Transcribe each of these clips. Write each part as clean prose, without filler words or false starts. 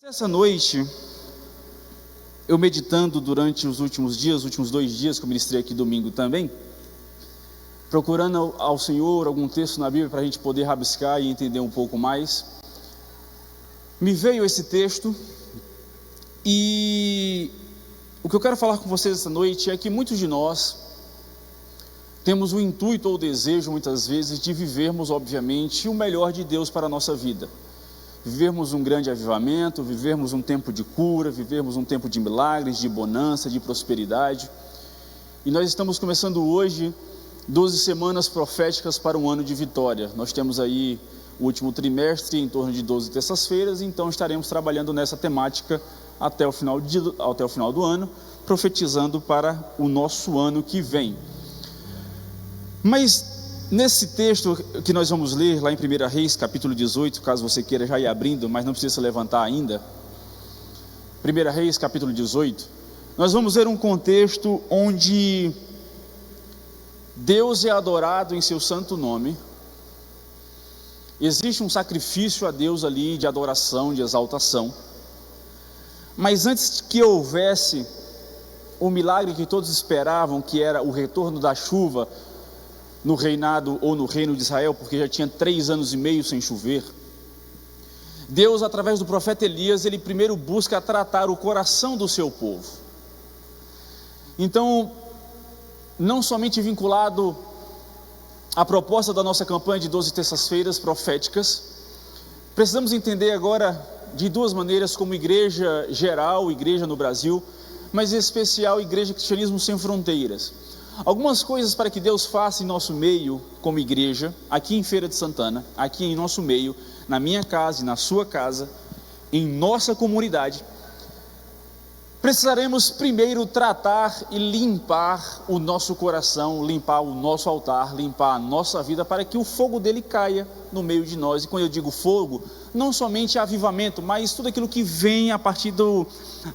Essa noite, eu meditando durante os últimos 2 dias, que eu ministrei aqui domingo também, procurando ao Senhor algum texto na Bíblia para a gente poder rabiscar e entender um pouco mais, me veio esse texto, e o que eu quero falar com vocês essa noite é que muitos de nós temos o intuito ou o desejo, muitas vezes, de vivermos, obviamente, o melhor de Deus para a nossa vida. Vivermos um grande avivamento, vivermos um tempo de cura, vivermos um tempo de milagres, de bonança, de prosperidade. E nós estamos começando hoje 12 semanas proféticas para um ano de vitória. Nós temos aí o último trimestre, em torno de 12 terças-feiras, então estaremos trabalhando nessa temática até o final do ano, profetizando para o nosso ano que vem. Mas nesse texto que nós vamos ler lá em 1 Reis, capítulo 18, caso você queira já ir abrindo, mas não precisa se levantar ainda. 1 Reis, capítulo 18, nós vamos ver um contexto onde Deus é adorado em seu santo nome. Existe um sacrifício a Deus ali de adoração, de exaltação. Mas antes que houvesse o milagre que todos esperavam, que era o retorno da chuva no reinado ou no reino de Israel, porque já tinha 3 anos e meio sem chover, Deus, através do profeta Elias, ele primeiro busca tratar o coração do seu povo. Então, não somente vinculado à proposta da nossa campanha de 12 terças-feiras proféticas, precisamos entender agora de 2 maneiras, como igreja geral, igreja no Brasil, mas em especial igreja Cristianismo Sem Fronteiras. Algumas coisas para que Deus faça em nosso meio, como igreja, aqui em Feira de Santana, aqui em nosso meio, na minha casa e na sua casa, em nossa comunidade, precisaremos primeiro tratar e limpar o nosso coração, limpar o nosso altar, limpar a nossa vida, para que o fogo dele caia no meio de nós. E quando eu digo fogo, não somente avivamento, mas tudo aquilo que vem a partir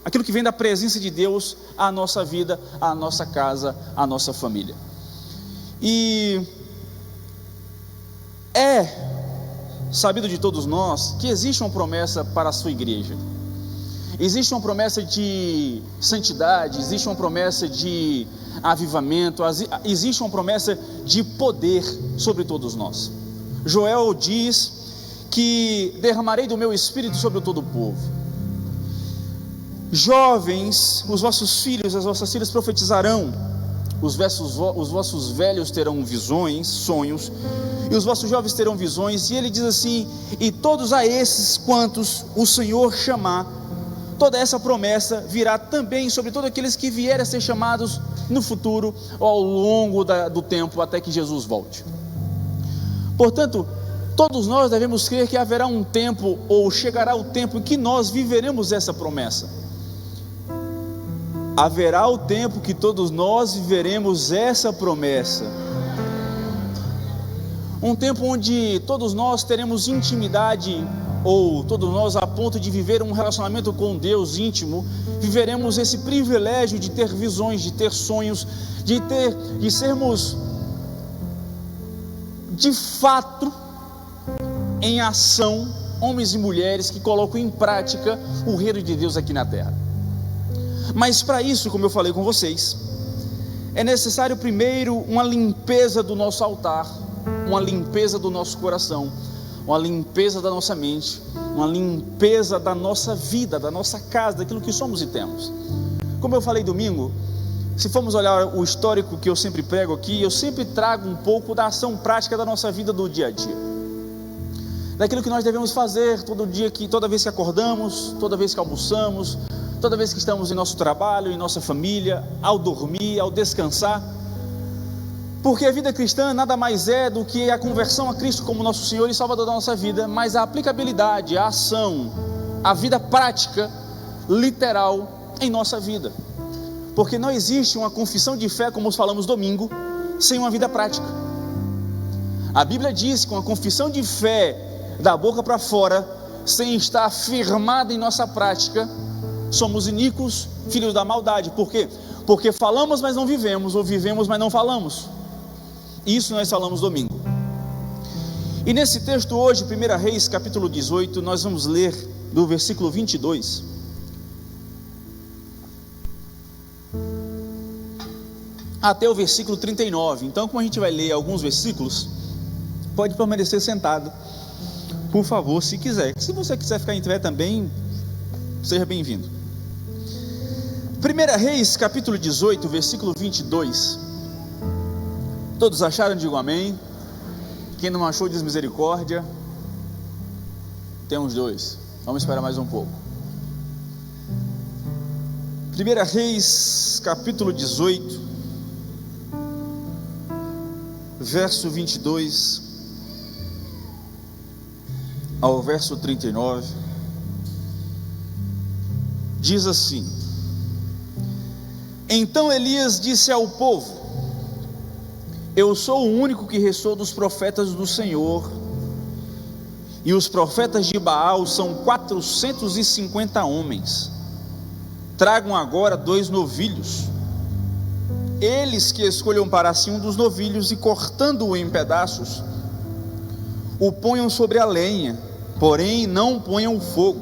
aquilo que vem da presença de Deus à nossa vida, à nossa casa, à nossa família. E é sabido de todos nós que existe uma promessa para a sua igreja. Existe uma promessa de santidade, existe uma promessa de avivamento, existe uma promessa de poder sobre todos nós. Joel diz que derramarei do meu espírito sobre todo o povo. Jovens, os vossos filhos, as vossas filhas profetizarão, os vossos velhos terão visões, sonhos, e os vossos jovens terão visões. E ele diz assim: e todos a esses quantos o Senhor chamar, toda essa promessa virá também sobre todos aqueles que vierem a ser chamados no futuro, ou ao longo do tempo, até que Jesus volte. Portanto, todos nós devemos crer que haverá um tempo, ou chegará o tempo em que nós viveremos essa promessa. Haverá o tempo que todos nós viveremos essa promessa. Um tempo onde todos nós teremos intimidade, ou todos nós, a ponto de viver um relacionamento com Deus íntimo, viveremos esse privilégio de ter visões, de ter sonhos, de sermos de fato em ação, homens e mulheres que colocam em prática o reino de Deus aqui na terra. Mas para isso, como eu falei com vocês, é necessário primeiro uma limpeza do nosso altar, uma limpeza do nosso coração, uma limpeza da nossa mente, uma limpeza da nossa vida, da nossa casa, daquilo que somos e temos. Como eu falei domingo, se formos olhar o histórico que eu sempre prego aqui, eu sempre trago um pouco da ação prática da nossa vida do dia a dia, daquilo que nós devemos fazer toda vez que acordamos, toda vez que almoçamos, toda vez que estamos em nosso trabalho, em nossa família, ao dormir, ao descansar. Porque a vida cristã nada mais é do que a conversão a Cristo como nosso Senhor e Salvador da nossa vida, mas a aplicabilidade, a ação, a vida prática, literal em nossa vida. Porque não existe uma confissão de fé, como falamos domingo, sem uma vida prática. A Bíblia diz que uma confissão de fé da boca para fora, sem estar firmada em nossa prática, somos iníquos, filhos da maldade. Por quê? Porque falamos, mas não vivemos, ou vivemos, mas não falamos. Isso nós falamos domingo. E nesse texto hoje, 1 Reis, capítulo 18, nós vamos ler do versículo 22, até o versículo 39. Então, como a gente vai ler alguns versículos, pode permanecer sentado, por favor, se quiser. Se você quiser ficar em pé também, seja bem-vindo. 1 Reis, capítulo 18, versículo 22. Todos acharam? Digam amém. Quem não achou, diz misericórdia. Tem uns dois. Vamos esperar mais um pouco. 1 Reis, capítulo 18, verso 22 ao verso 39, diz assim: Então Elias disse ao povo: Eu sou o único que restou dos profetas do Senhor, e os profetas de Baal são 450 homens. Tragam agora 2 novilhos. Eles que escolham para si um dos novilhos e, cortando-o em pedaços, o ponham sobre a lenha, porém não ponham fogo.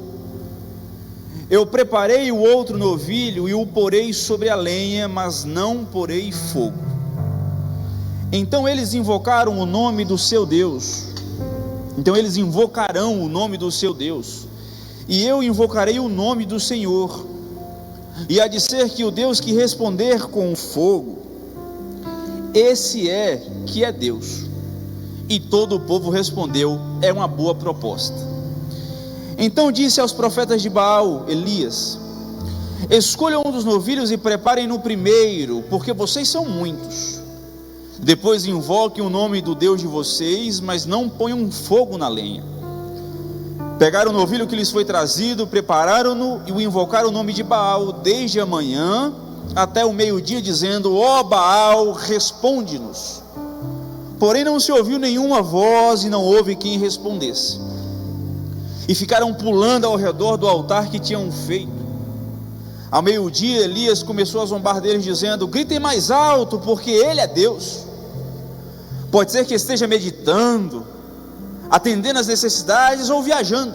Eu preparei o outro novilho e o porei sobre a lenha, mas não porei fogo. Então eles invocaram o nome do seu Deus. Então eles invocarão o nome do seu Deus, e eu invocarei o nome do Senhor. E há de ser que o Deus que responder com fogo, esse é que é Deus. E todo o povo respondeu: é uma boa proposta. Então disse aos profetas de Baal, Elias: Escolham um dos novilhos e preparem-no primeiro, porque vocês são muitos. Depois invoquem o nome do Deus de vocês, mas não ponham fogo na lenha. Pegaram o novilho que lhes foi trazido, prepararam-no e o invocaram o nome de Baal desde a manhã até o meio-dia, dizendo: Ó Baal, responde-nos. Porém não se ouviu nenhuma voz e não houve quem respondesse. E ficaram pulando ao redor do altar que tinham feito. Ao meio-dia Elias começou a zombar deles, dizendo: Gritem mais alto, porque ele é Deus. Pode ser que esteja meditando, atendendo às necessidades ou viajando.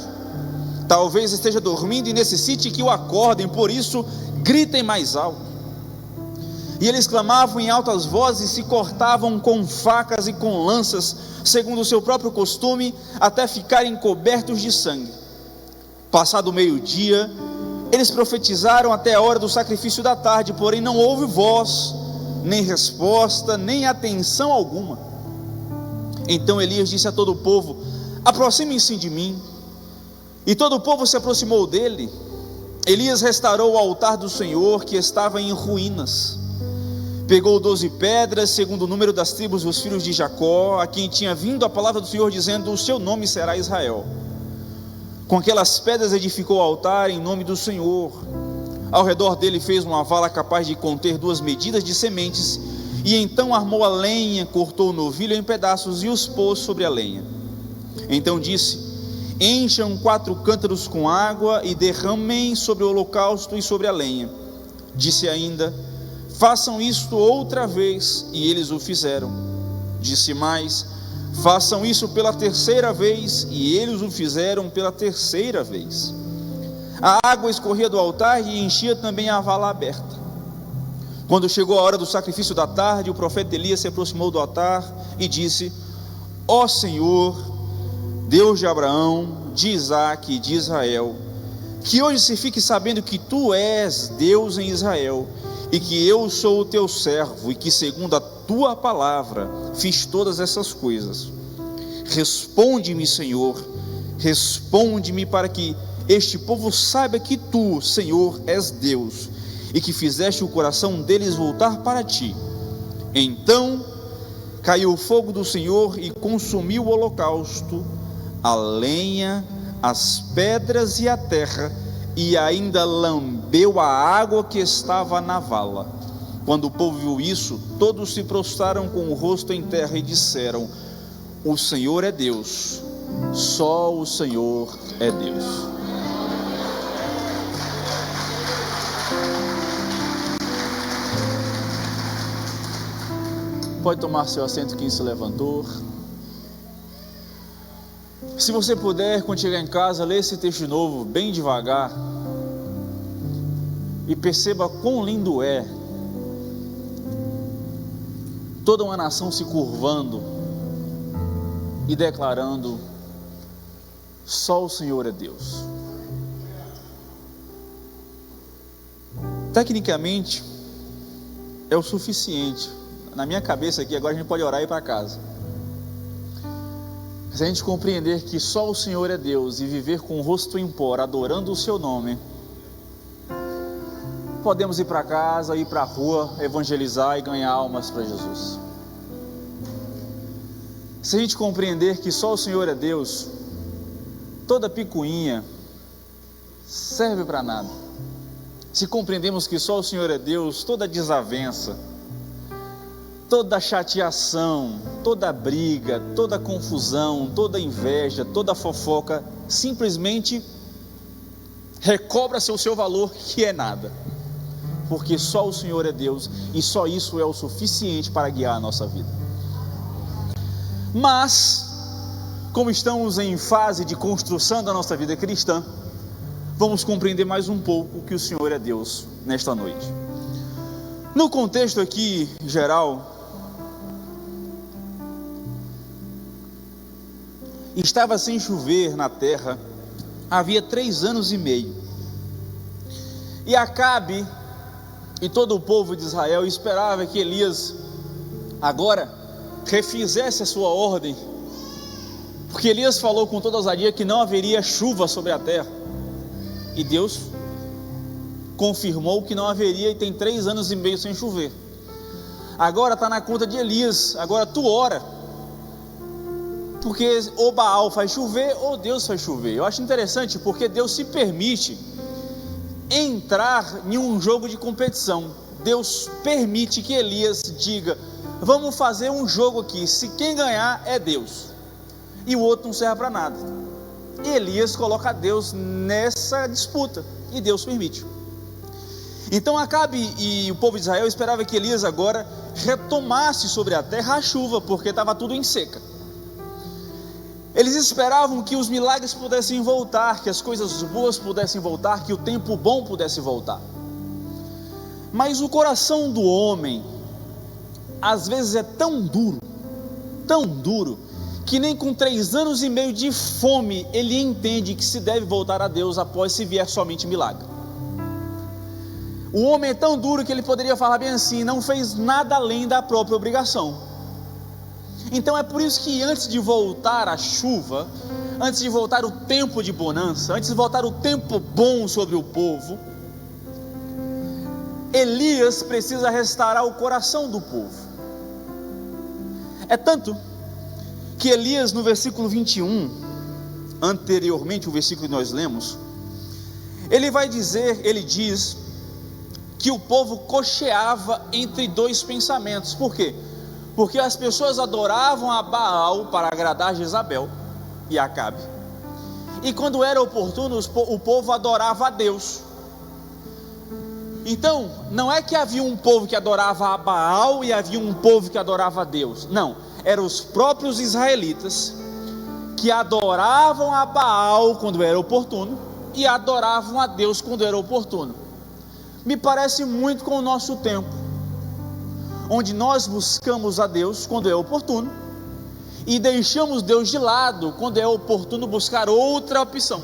Talvez esteja dormindo e necessite que o acordem, por isso gritem mais alto. E eles clamavam em altas vozes e se cortavam com facas e com lanças, segundo o seu próprio costume, até ficarem cobertos de sangue. Passado o meio-dia, eles profetizaram até a hora do sacrifício da tarde, porém não houve voz, nem resposta, nem atenção alguma. Então Elias disse a todo o povo: Aproximem-se de mim. E todo o povo se aproximou dele. Elias restaurou o altar do Senhor, que estava em ruínas. Pegou 12 pedras, segundo o número das tribos dos filhos de Jacó, a quem tinha vindo a palavra do Senhor, dizendo: O seu nome será Israel. Com aquelas pedras edificou o altar em nome do Senhor. Ao redor dele fez uma vala capaz de conter 2 medidas de sementes. E então armou a lenha, cortou o novilho em pedaços e os pôs sobre a lenha. Então disse: Encham 4 cântaros com água e derramem sobre o holocausto e sobre a lenha. Disse ainda: Façam isto outra vez, e eles o fizeram. Disse mais: Façam isso pela 3ª vez, e eles o fizeram pela 3ª vez. A água escorria do altar e enchia também a vala aberta. Quando chegou a hora do sacrifício da tarde, o profeta Elias se aproximou do altar e disse: Ó Senhor, Deus de Abraão, de Isaque e de Israel, que hoje se fique sabendo que tu és Deus em Israel, e que eu sou o teu servo, e que segundo a tua palavra fiz todas essas coisas. Responde-me, Senhor, responde-me, para que este povo saiba que tu, Senhor, és Deus, e que fizeste o coração deles voltar para ti. Então caiu o fogo do Senhor e consumiu o holocausto, a lenha, as pedras e a terra, e ainda lambeu a água que estava na vala. Quando o povo viu isso, todos se prostraram com o rosto em terra e disseram: O Senhor é Deus, só o Senhor é Deus. Pode tomar seu assento, quem se levantou. Se você puder, quando chegar em casa, lê esse texto de novo, bem devagar, e perceba quão lindo é toda uma nação se curvando e declarando: só o Senhor é Deus. Tecnicamente é o suficiente. Na minha cabeça aqui, agora a gente pode orar e ir para casa. Se a gente compreender que só o Senhor é Deus e viver com o rosto em pó, adorando o seu nome, podemos ir para casa, ir para a rua, evangelizar e ganhar almas para Jesus. Se a gente compreender que só o Senhor é Deus, toda picuinha serve para nada. Se compreendemos que só o Senhor é Deus, toda desavença, toda chateação, toda briga, toda confusão, toda inveja, toda fofoca, simplesmente recobra-se o seu valor, que é nada, porque só o Senhor é Deus, e só isso é o suficiente para guiar a nossa vida. Mas, como estamos em fase de construção da nossa vida cristã, vamos compreender mais um pouco que o Senhor é Deus nesta noite. No contexto aqui geral, estava sem chover na terra havia 3 anos e meio, e Acabe e todo o povo de Israel esperava que Elias agora refizesse a sua ordem, porque Elias falou com toda ousadia que não haveria chuva sobre a terra, e Deus confirmou que não haveria, e tem 3 anos e meio sem chover. Agora está na conta de Elias, agora tu ora, porque ou Baal faz chover ou Deus faz chover. Eu acho interessante porque Deus se permite entrar em um jogo de competição. Deus permite que Elias diga: vamos fazer um jogo aqui, se quem ganhar é Deus, e o outro não serve para nada. E Elias coloca Deus nessa disputa, e Deus permite. Então Acabe e o povo de Israel esperava que Elias agora retomasse sobre a terra a chuva, porque estava tudo em seca. Eles esperavam que os milagres pudessem voltar, que as coisas boas pudessem voltar, que o tempo bom pudesse voltar. Mas o coração do homem às vezes é tão duro, que nem com 3 anos e meio de fome ele entende que se deve voltar a Deus após se vier somente milagre. O homem é tão duro que ele poderia falar bem assim: não fez nada além da própria obrigação. Então é por isso que antes de voltar a chuva, antes de voltar o tempo de bonança, antes de voltar o tempo bom sobre o povo, Elias precisa restaurar o coração do povo. É tanto que Elias, no versículo 21, anteriormente o versículo que nós lemos, ele diz que o povo cocheava entre 2 pensamentos. Por quê? Porque as pessoas adoravam a Baal para agradar Jezabel e Acabe, e quando era oportuno o povo adorava a Deus. Então não é que havia um povo que adorava a Baal e havia um povo que adorava a Deus, não, eram os próprios israelitas que adoravam a Baal quando era oportuno e adoravam a Deus quando era oportuno. Me parece muito com o nosso tempo, onde nós buscamos a Deus quando é oportuno e deixamos Deus de lado quando é oportuno buscar outra opção.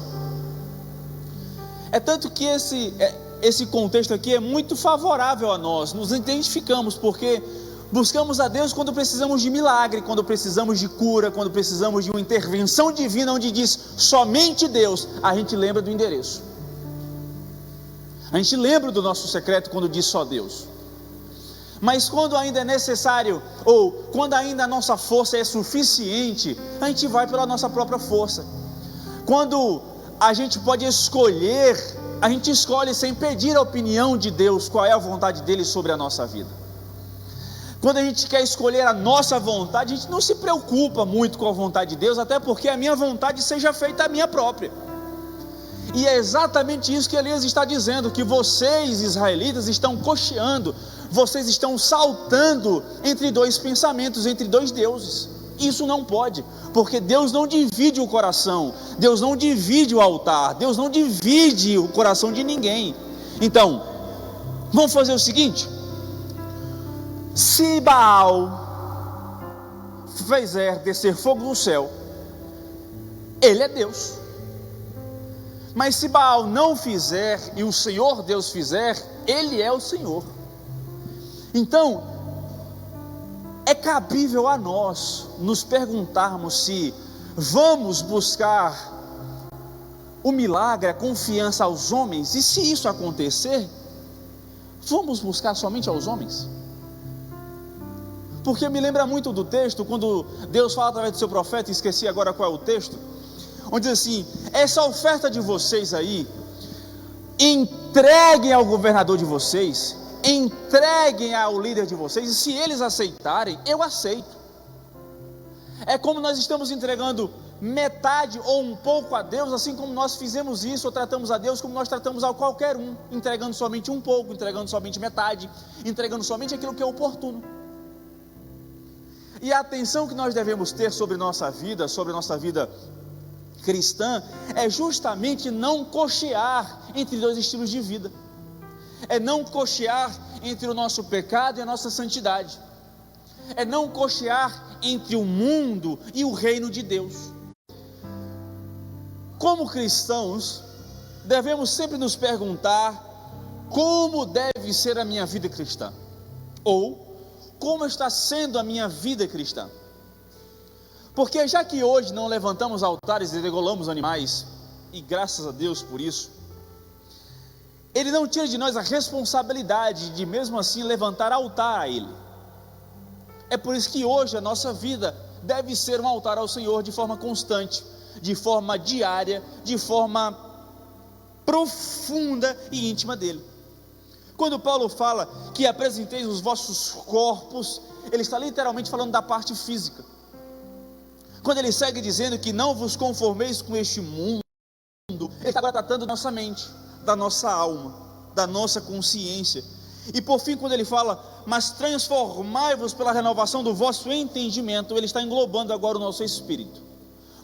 É tanto que esse contexto aqui é muito favorável a nós, nos identificamos, porque buscamos a Deus quando precisamos de milagre, quando precisamos de cura, quando precisamos de uma intervenção divina, onde diz somente Deus. A gente lembra do endereço, a gente lembra do nosso secreto quando diz só Deus. Mas quando ainda é necessário, ou quando ainda a nossa força é suficiente, a gente vai pela nossa própria força. Quando a gente pode escolher, a gente escolhe sem pedir a opinião de Deus, qual é a vontade dele sobre a nossa vida. Quando a gente quer escolher a nossa vontade, a gente não se preocupa muito com a vontade de Deus, até porque a minha vontade seja feita a minha própria. E é exatamente isso que Elias está dizendo, que vocês israelitas estão cocheando, vocês estão saltando entre 2 pensamentos, entre 2 deuses. Isso não pode, porque Deus não divide o coração, Deus não divide o altar, Deus não divide o coração de ninguém. Então, vamos fazer o seguinte: se Baal fizer descer fogo do céu, ele é Deus. Mas se Baal não fizer e o Senhor Deus fizer, ele é o Senhor. Então, é cabível a nós nos perguntarmos se vamos buscar o milagre, a confiança aos homens, e se isso acontecer, vamos buscar somente aos homens? Porque me lembra muito do texto, quando Deus fala através do seu profeta, esqueci agora qual é o texto, onde diz assim: essa oferta de vocês aí, entreguem ao governador de vocês, entreguem ao líder de vocês, e se eles aceitarem, eu aceito. É como nós estamos entregando metade ou um pouco a Deus, assim como nós fizemos isso, ou tratamos a Deus como nós tratamos a qualquer um, entregando somente um pouco, entregando somente metade, entregando somente aquilo que é oportuno. E a atenção que nós devemos ter sobre nossa vida cristã, é justamente não cochear entre dois estilos de vida, é não cochear entre o nosso pecado e a nossa santidade, é não cochear entre o mundo e o reino de Deus. Como cristãos, devemos sempre nos perguntar: como deve ser a minha vida cristã? Ou, como está sendo a minha vida cristã? Porque já que hoje não levantamos altares e degolamos animais, e graças a Deus por isso, Ele não tira de nós a responsabilidade de mesmo assim levantar altar a Ele. É por isso que hoje a nossa vida deve ser um altar ao Senhor de forma constante, de forma diária, de forma profunda e íntima dEle. Quando Paulo fala que apresenteis os vossos corpos, ele está literalmente falando da parte física. Quando ele segue dizendo que não vos conformeis com este mundo, ele está agora tratando da nossa mente, da nossa alma, da nossa consciência. E por fim, quando ele fala, mas transformai-vos pela renovação do vosso entendimento, ele está englobando agora o nosso espírito.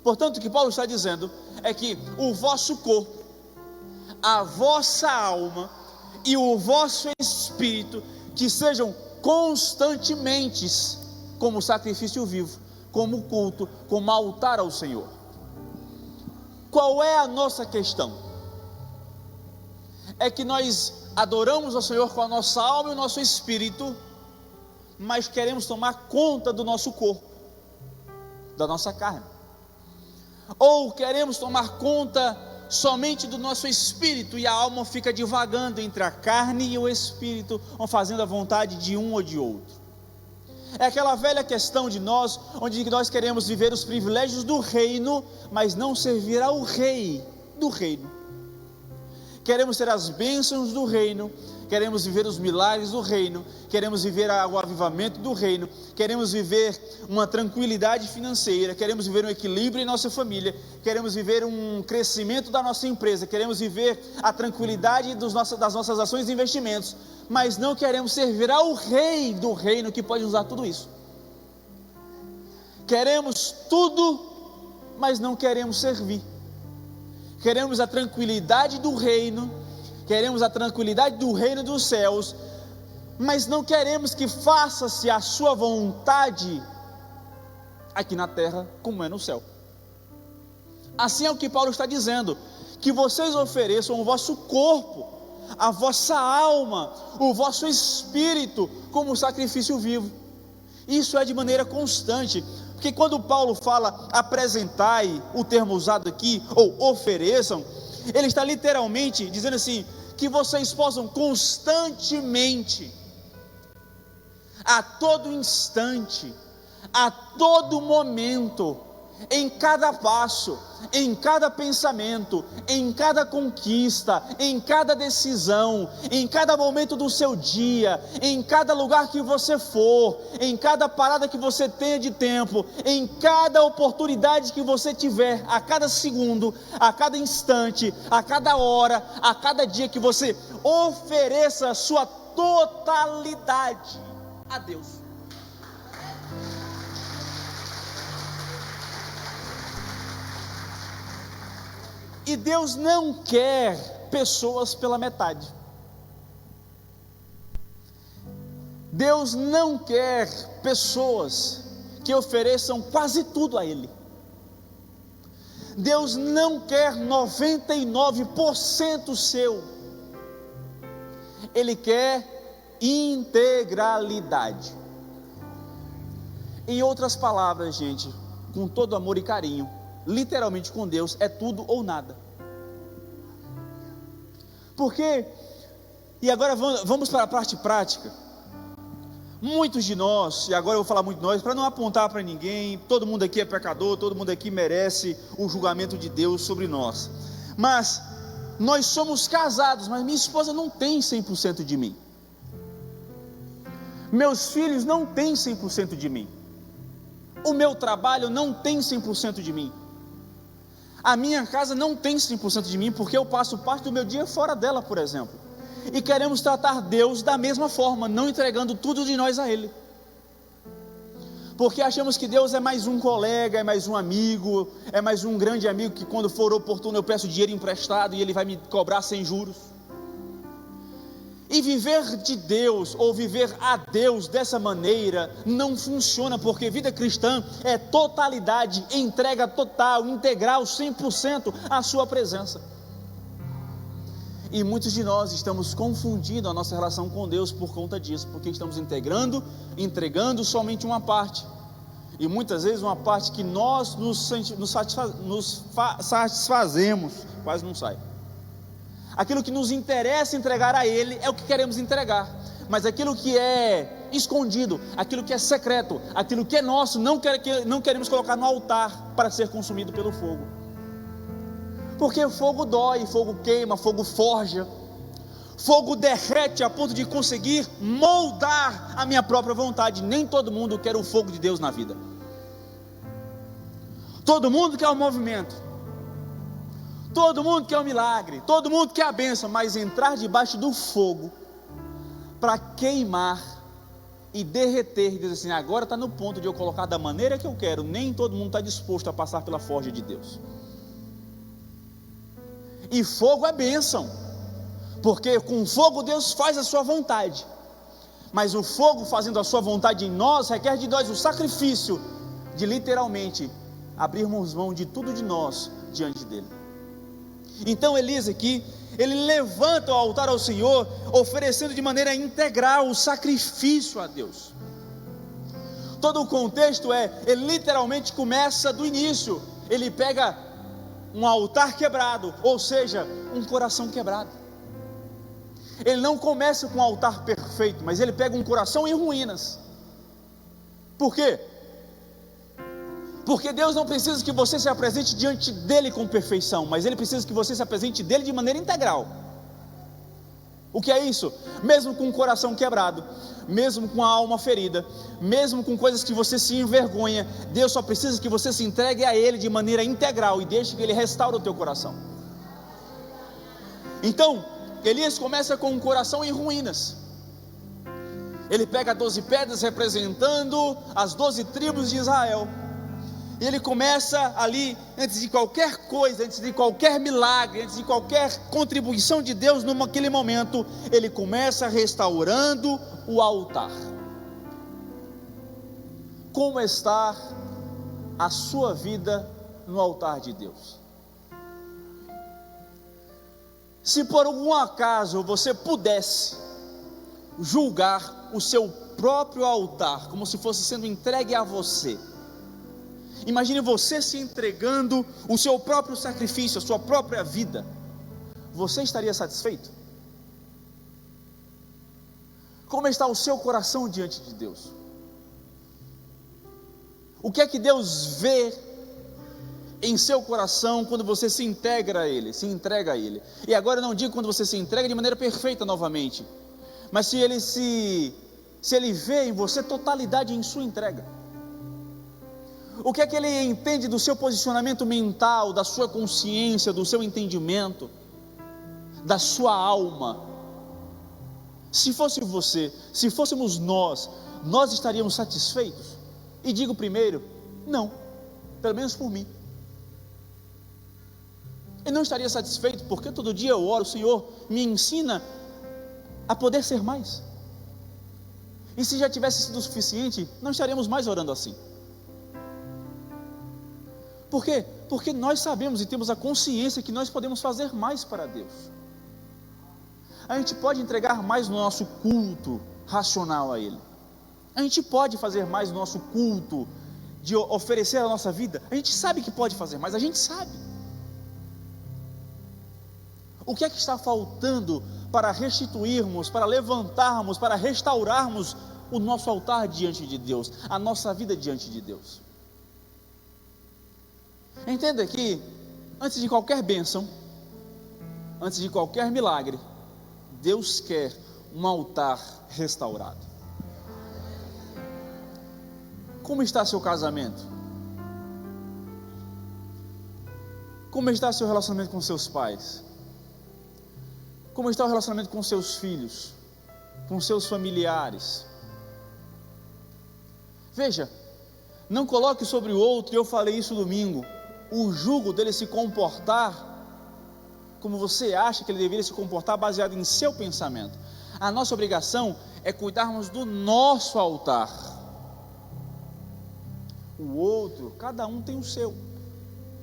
Portanto, o que Paulo está dizendo é que o vosso corpo, a vossa alma e o vosso espírito, que sejam constantemente como sacrifício vivo, como culto, como altar ao Senhor. Qual é a nossa questão? É que nós adoramos ao Senhor com a nossa alma e o nosso espírito, mas queremos tomar conta do nosso corpo, da nossa carne, ou queremos tomar conta somente do nosso espírito, e a alma fica divagando entre a carne e o espírito, ou fazendo a vontade de um ou de outro. É aquela velha questão de nós, onde nós queremos viver os privilégios do reino, mas não servir ao rei do reino. Queremos ter as bênçãos do reino, queremos viver os milagres do reino, queremos viver o avivamento do reino, queremos viver uma tranquilidade financeira, queremos viver um equilíbrio em nossa família, queremos viver um crescimento da nossa empresa, queremos viver a tranquilidade das nossas ações e investimentos, mas não queremos servir ao rei do reino que pode usar tudo isso. Queremos tudo, mas não queremos servir. Queremos a tranquilidade do reino, queremos a tranquilidade do reino dos céus, mas não queremos que faça-se a sua vontade aqui na terra como é no céu. Assim é o que Paulo está dizendo, que vocês ofereçam o vosso corpo, a vossa alma, o vosso espírito como sacrifício vivo. Isso é de maneira constante, porque quando Paulo fala apresentai, o termo usado aqui, ou ofereçam, ele está literalmente dizendo assim, que vocês possam constantemente, a todo instante, a todo momento, em cada passo, em cada pensamento, em cada conquista, em cada decisão, em cada momento do seu dia, em cada lugar que você for, em cada parada que você tenha de tempo, em cada oportunidade que você tiver, a cada segundo, a cada instante, a cada hora, a cada dia, que você ofereça a sua totalidade a Deus. E Deus não quer pessoas pela metade. Deus não quer pessoas que ofereçam quase tudo a Ele. Deus não quer 99% seu. Ele quer integralidade. Em outras palavras, gente, com todo amor e carinho, literalmente com Deus é tudo ou nada. Porque, e agora vamos para a parte prática. Muitos de nós, e agora eu vou falar muito de nós, para não apontar para ninguém, todo mundo aqui é pecador, todo mundo aqui merece o julgamento de Deus sobre nós, mas nós somos casados, mas minha esposa não tem 100% de mim, meus filhos não têm 100% de mim, o meu trabalho não tem 100% de mim, a minha casa não tem 100% de mim, porque eu passo parte do meu dia fora dela, por exemplo. E queremos tratar Deus da mesma forma, não entregando tudo de nós a Ele, porque achamos que Deus é mais um colega, é mais um amigo, é mais um grande amigo que quando for oportuno eu peço dinheiro emprestado e Ele vai me cobrar sem juros. E viver de Deus, ou viver a Deus dessa maneira, não funciona, porque vida cristã é totalidade, entrega total, integral, 100% à sua presença. E muitos de nós estamos confundindo a nossa relação com Deus por conta disso, porque estamos entregando somente uma parte, e muitas vezes uma parte que nós nos satisfazemos, quase não sai. Aquilo que nos interessa entregar a Ele é o que queremos entregar, mas aquilo que é escondido, aquilo que é secreto, aquilo que é nosso, não queremos colocar no altar para ser consumido pelo fogo. Porque fogo dói, fogo queima, fogo forja, fogo derrete a ponto de conseguir moldar a minha própria vontade. Nem todo mundo quer o fogo de Deus na vida. Todo mundo quer o movimento, todo mundo quer o milagre, todo mundo quer a bênção, mas entrar debaixo do fogo para queimar e derreter, diz assim, agora está no ponto de eu colocar da maneira que eu quero. Nem todo mundo está disposto a passar pela forja de Deus. E fogo é bênção, porque com fogo Deus faz a sua vontade, mas o fogo fazendo a sua vontade em nós, requer de nós o sacrifício, de literalmente, abrirmos mão de tudo de nós, diante dele. Então Elias aqui, ele levanta o altar ao Senhor, oferecendo de maneira integral o sacrifício a Deus. Todo o contexto ele literalmente começa do início, ele pega um altar quebrado, ou seja, um coração quebrado. Ele não começa com um altar perfeito, mas ele pega um coração em ruínas. Por quê? Porque Deus não precisa que você se apresente diante dele com perfeição, mas ele precisa que você se apresente dele de maneira integral. O que é isso? Mesmo com o coração quebrado, mesmo com a alma ferida, mesmo com coisas que você se envergonha, Deus só precisa que você se entregue a Ele de maneira integral e deixe que Ele restaure o teu coração. Então, Elias começa com um coração em ruínas. Ele pega 12 pedras representando as 12 tribos de Israel. E ele começa ali, antes de qualquer coisa, antes de qualquer milagre, antes de qualquer contribuição de Deus naquele momento, ele começa restaurando o altar. Como está a sua vida no altar de Deus? Se por algum acaso você pudesse julgar o seu próprio altar, como se fosse sendo entregue a você, imagine você se entregando o seu próprio sacrifício, a sua própria vida, você estaria satisfeito? Como está o seu coração diante de Deus? O que é que Deus vê em seu coração quando você se entrega a Ele? E agora eu não digo quando você se entrega de maneira perfeita novamente, mas se Ele vê em você totalidade em sua entrega. O que é que Ele entende do seu posicionamento mental, da sua consciência, do seu entendimento, da sua alma? Se fosse você, se fôssemos nós estaríamos satisfeitos? E digo primeiro, não, pelo menos por mim. Eu não estaria satisfeito, porque todo dia eu oro: Senhor, me ensina a poder ser mais. E se já tivesse sido o suficiente, não estaríamos mais orando assim. Por quê? Porque nós sabemos e temos a consciência que nós podemos fazer mais para Deus. A gente pode entregar mais no nosso culto racional a Ele. A gente pode fazer mais no nosso culto de oferecer a nossa vida. A gente sabe que pode fazer mais, a gente sabe. O que é que está faltando para restituirmos, para levantarmos, para restaurarmos o nosso altar diante de Deus, a nossa vida diante de Deus? Entenda que, antes de qualquer bênção, antes de qualquer milagre, Deus quer um altar restaurado. Como está seu casamento? Como está seu relacionamento com seus pais? Como está o relacionamento com seus filhos? Com seus familiares? Veja, não coloque sobre o outro, e eu falei isso domingo, o jugo dele se comportar como você acha que ele deveria se comportar, baseado em seu pensamento. A nossa obrigação é cuidarmos do nosso altar. O outro, cada um tem o seu.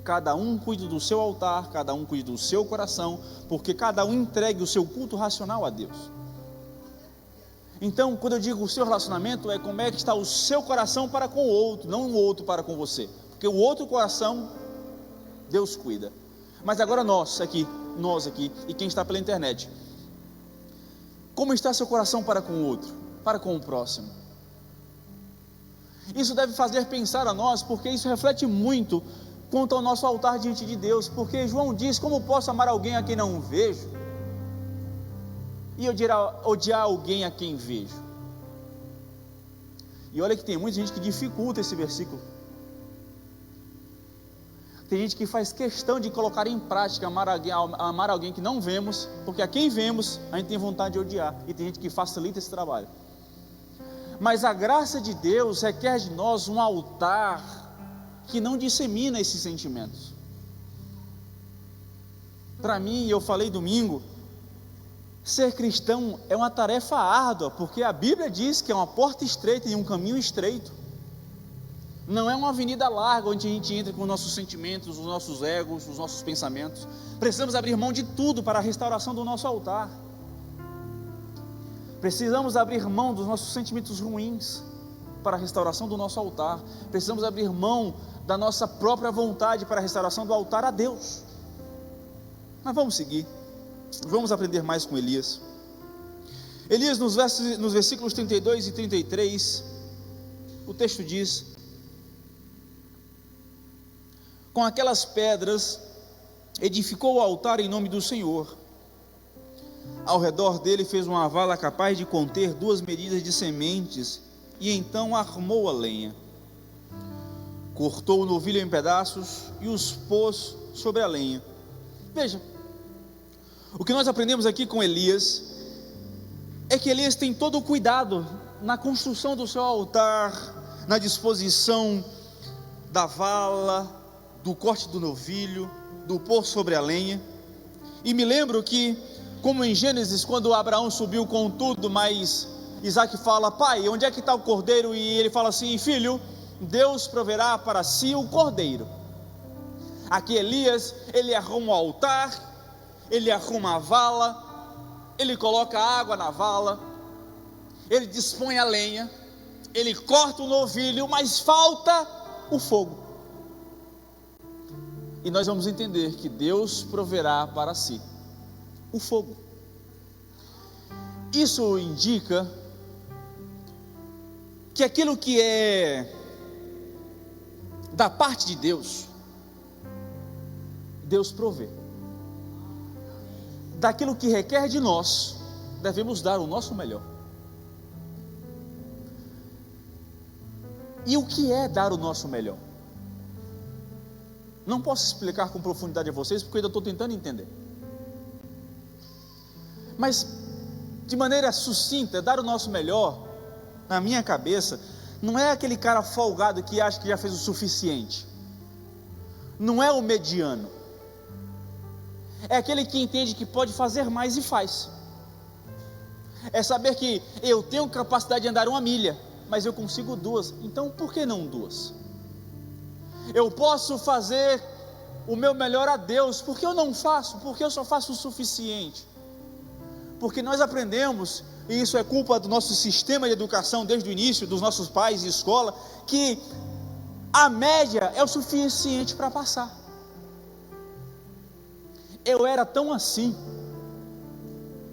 Cada um cuida do seu altar, cada um cuida do seu coração, porque cada um entregue o seu culto racional a Deus. Então, quando eu digo o seu relacionamento, é como é que está o seu coração para com o outro, não o outro para com você, porque o outro coração, Deus cuida. Mas agora nós aqui, e quem está pela internet, como está seu coração para com o outro, para com o próximo? Isso deve fazer pensar a nós, porque isso reflete muito quanto ao nosso altar diante de Deus, porque João diz: como posso amar alguém a quem não vejo, e odiar alguém a quem vejo? E olha que tem muita gente que dificulta esse versículo. Tem gente que faz questão de colocar em prática amar alguém que não vemos, porque a quem vemos a gente tem vontade de odiar, e tem gente que facilita esse trabalho. Mas a graça de Deus requer de nós um altar que não dissemina esses sentimentos. Para mim, eu falei domingo, ser cristão é uma tarefa árdua, porque a Bíblia diz que é uma porta estreita e um caminho estreito. Não é uma avenida larga onde a gente entra com os nossos sentimentos, os nossos egos, os nossos pensamentos. Precisamos abrir mão de tudo para a restauração do nosso altar. Precisamos abrir mão dos nossos sentimentos ruins para a restauração do nosso altar. Precisamos abrir mão da nossa própria vontade para a restauração do altar a Deus. Mas vamos seguir. Vamos aprender mais com Elias. Elias, nos versículos 32 e 33, o texto diz: com aquelas pedras edificou o altar em nome do Senhor. Ao redor dele fez uma vala capaz de conter 2 medidas de sementes, e então armou a lenha. Cortou o novilho em pedaços e os pôs sobre a lenha. Veja, o que nós aprendemos aqui com Elias é que Elias tem todo o cuidado na construção do seu altar, na disposição da vala, do corte do novilho, do pôr sobre a lenha. E me lembro que, como em Gênesis, quando Abraão subiu com tudo, mas Isaac fala: pai, onde é que está o cordeiro? E ele fala assim: filho, Deus proverá para si o cordeiro. Aqui Elias, ele arruma o altar, ele arruma a vala, ele coloca água na vala, ele dispõe a lenha, ele corta o novilho, mas falta o fogo. E nós vamos entender que Deus proverá para si o fogo. Isso indica que aquilo que é da parte de Deus, Deus provê. Daquilo que requer de nós, devemos dar o nosso melhor. E o que é dar o nosso melhor? Não posso explicar com profundidade a vocês, porque eu ainda estou tentando entender. Mas, de maneira sucinta, dar o nosso melhor, na minha cabeça, não é aquele cara folgado que acha que já fez o suficiente. Não é o mediano. é aquele que entende que pode fazer mais e faz. É saber que eu tenho capacidade de andar 1 milha, mas eu consigo 2, então por que não 2? Eu posso fazer o meu melhor a Deus, por que eu não faço? Porque eu só faço o suficiente. Porque nós aprendemos, e isso é culpa do nosso sistema de educação desde o início, dos nossos pais de escola, que a média é o suficiente para passar. Eu era tão assim,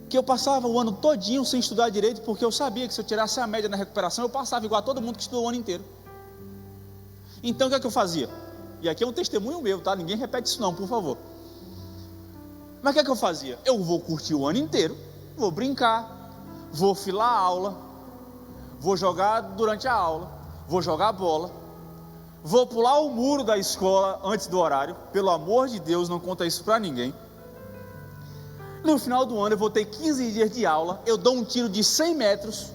que eu passava o ano todinho sem estudar direito, porque eu sabia que se eu tirasse a média na recuperação, eu passava igual a todo mundo que estudou o ano inteiro. Então o que é que eu fazia? E aqui é um testemunho meu, tá? Ninguém repete isso não, por favor. Mas o que é que eu fazia? Eu vou curtir o ano inteiro, vou brincar, vou filar a aula, vou jogar durante a aula, vou jogar bola, vou pular o muro da escola antes do horário, pelo amor de Deus, não conta isso para ninguém. No final do ano eu vou ter 15 dias de aula, eu dou um tiro de 100 metros,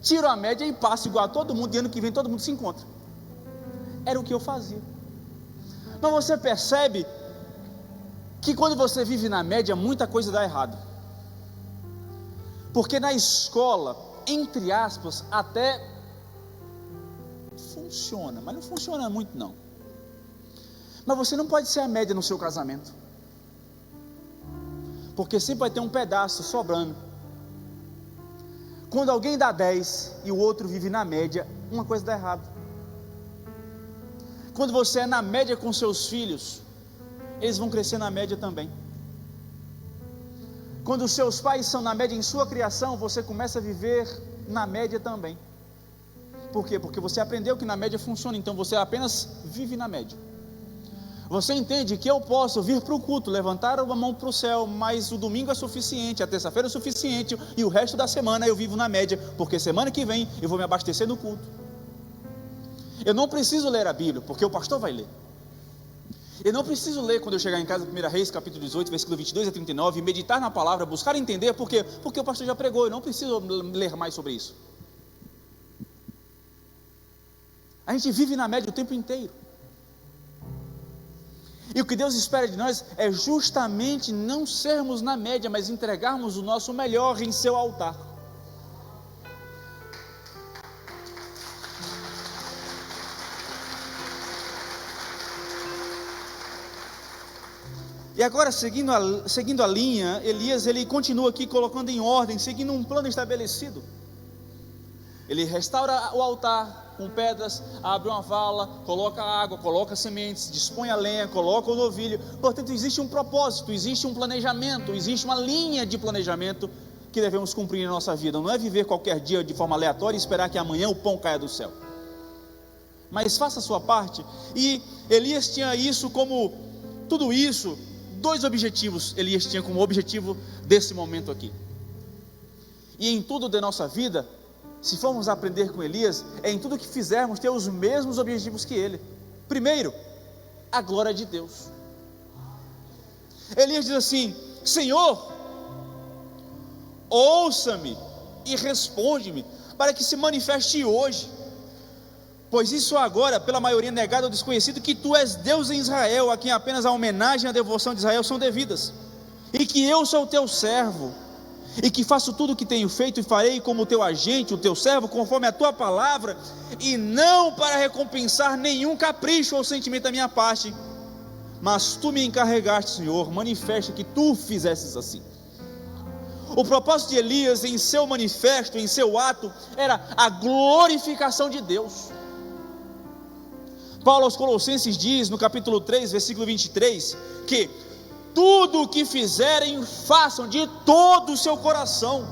tiro a média e passo igual a todo mundo, e ano que vem todo mundo se encontra. Era o que eu fazia. Mas você percebe que quando você vive na média, muita coisa dá errado. Porque na escola, entre aspas, até funciona, mas não funciona muito não. Mas você não pode ser a média no seu casamento, porque sempre vai ter um pedaço sobrando. Quando alguém dá 10 e o outro vive na média, uma coisa dá errado. Quando você é na média com seus filhos, eles vão crescer na média também. Quando os seus pais são na média em sua criação, você começa a viver na média também. Por quê? Porque você aprendeu que na média funciona, então você apenas vive na média. Você entende que eu posso vir para o culto, levantar uma mão para o céu, mas o domingo é suficiente, a terça-feira é suficiente, e o resto da semana eu vivo na média, porque semana que vem eu vou me abastecer no culto. Eu não preciso ler a Bíblia, porque o pastor vai ler. Eu não preciso ler quando eu chegar em casa, 1 Reis, capítulo 18, versículo 22 a 39, e meditar na palavra, buscar entender, porque o pastor já pregou, eu não preciso ler mais sobre isso. A gente vive na média o tempo inteiro. E o que Deus espera de nós é justamente não sermos na média, mas entregarmos o nosso melhor em seu altar. E agora, seguindo a linha, Elias, ele continua aqui colocando em ordem, seguindo um plano estabelecido. Ele restaura o altar com pedras, abre uma vala, coloca água, coloca sementes, dispõe a lenha, coloca o novilho. Portanto, existe um propósito, existe um planejamento, existe uma linha de planejamento que devemos cumprir na nossa vida. Não é viver qualquer dia de forma aleatória e esperar que amanhã o pão caia do céu. Mas faça a sua parte. E Elias tinha isso como, tudo isso, 2 objetivos Elias tinha como objetivo desse momento aqui. E em tudo da nossa vida, se formos aprender com Elias, é em tudo que fizermos ter os mesmos objetivos que ele. Primeiro, a glória de Deus. Elias diz assim: Senhor, ouça-me e responde-me, para que se manifeste hoje, pois isso agora, pela maioria negada ou desconhecido, que tu és Deus em Israel, a quem apenas a homenagem e a devoção de Israel são devidas, e que eu sou o teu servo, e que faço tudo o que tenho feito e farei como o teu agente, o teu servo, conforme a tua palavra, e não para recompensar nenhum capricho ou sentimento da minha parte, mas tu me encarregaste, Senhor, manifesta que tu fizesses assim. O propósito de Elias em seu manifesto, em seu ato, era a glorificação de Deus. Paulo aos Colossenses diz, no capítulo 3, versículo 23, que tudo o que fizerem, façam de todo o seu coração,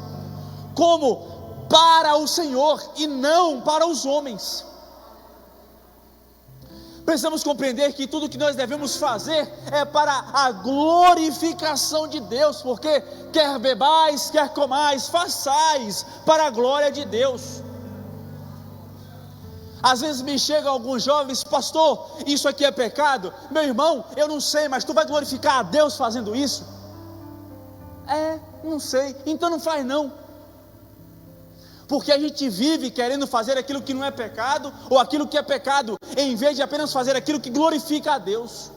como para o Senhor e não para os homens. Precisamos compreender que tudo o que nós devemos fazer é para a glorificação de Deus, porque quer bebais, quer comais, façais para a glória de Deus. Às vezes me chegam alguns jovens: pastor, isso aqui é pecado? Meu irmão, eu não sei, mas tu vai glorificar a Deus fazendo isso? Não sei, então não faz não. Porque a gente vive querendo fazer aquilo que não é pecado, ou aquilo que é pecado, em vez de apenas fazer aquilo que glorifica a Deus.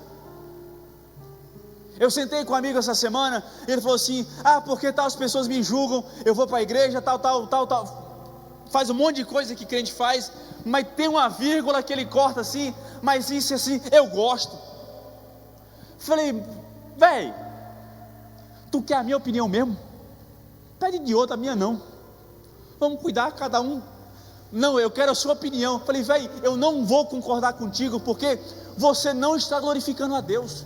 Eu sentei com um amigo essa semana, e ele falou assim: porque tal as pessoas me julgam, eu vou para a igreja, tal, faz um monte de coisa que crente faz, mas tem uma vírgula que ele corta assim, mas isso assim, eu gosto. Falei: velho, tu quer a minha opinião mesmo? Pede de outra, a minha não. Vamos cuidar cada um. Não, eu quero a sua opinião. Falei: velho, eu não vou concordar contigo, porque você não está glorificando a Deus.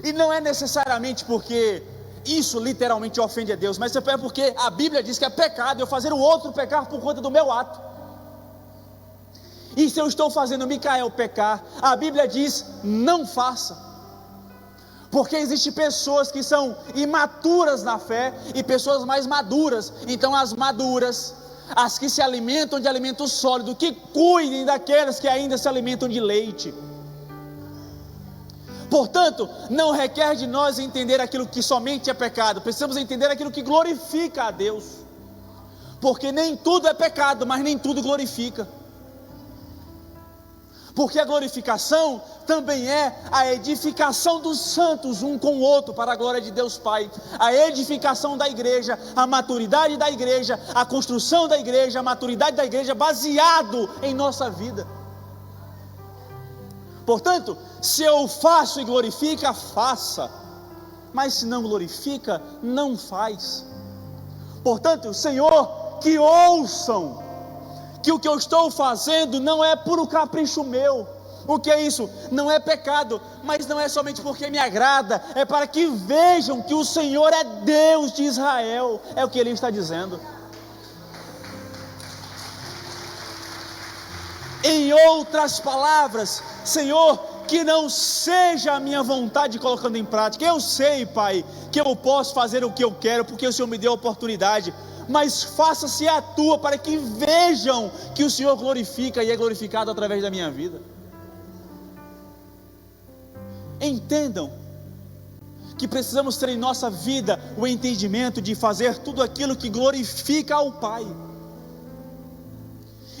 E não é necessariamente porque isso literalmente ofende a Deus, mas é porque a Bíblia diz que é pecado eu fazer o outro pecar por conta do meu ato. E se eu estou fazendo Micael pecar, a Bíblia diz: não faça. Porque existem pessoas que são imaturas na fé e pessoas mais maduras. Então as maduras, as que se alimentam de alimento sólido, que cuidem daquelas que ainda se alimentam de leite. Portanto, não requer de nós entender aquilo que somente é pecado, precisamos entender aquilo que glorifica a Deus, porque nem tudo é pecado, mas nem tudo glorifica, porque a glorificação também é a edificação dos santos um com o outro, para a glória de Deus Pai, a edificação da igreja, a maturidade da igreja, a construção da igreja, a maturidade da igreja, baseado em nossa vida. Portanto, se eu faço e glorifica, faça, mas se não glorifica, não faz. Portanto, Senhor, que ouçam que o que eu estou fazendo não é puro capricho meu. O que é isso? Não é pecado, mas não é somente porque me agrada, é para que vejam que o Senhor é Deus de Israel, é o que Ele está dizendo. Em outras palavras, Senhor, que não seja a minha vontade colocando em prática. Eu sei, Pai, que eu posso fazer o que eu quero, porque o Senhor me deu a oportunidade, mas faça-se a tua, para que vejam que o Senhor glorifica e é glorificado através da minha vida. Entendam que precisamos ter em nossa vida o entendimento de fazer tudo aquilo que glorifica ao Pai.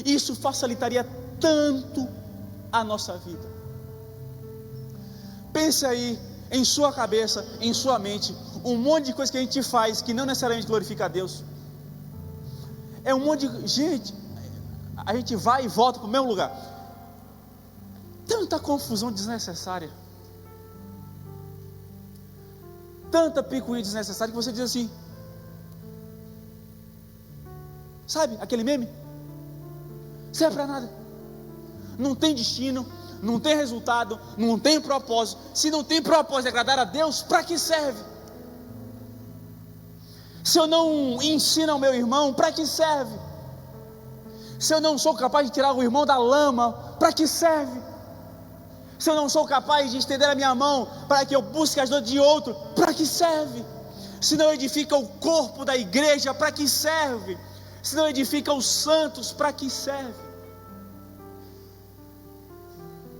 Isso facilitaria tanto a nossa vida. Pense aí, em sua cabeça, em sua mente, um monte de coisa que a gente faz que não necessariamente glorifica a Deus. É um monte de gente, a gente vai e volta para o mesmo lugar. Tanta confusão desnecessária, tanta picuinha desnecessária, que você diz assim, sabe aquele meme? Serve para nada, não tem destino, não tem resultado, não tem propósito. Se não tem propósito de agradar a Deus, para que serve? Se eu não ensino ao meu irmão, para que serve? Se eu não sou capaz de tirar o irmão da lama, para que serve? Se eu não sou capaz de estender a minha mão para que eu busque as dores de outro, para que serve? Se não edifica o corpo da igreja, para que serve? Se não edifica os santos, para que serve?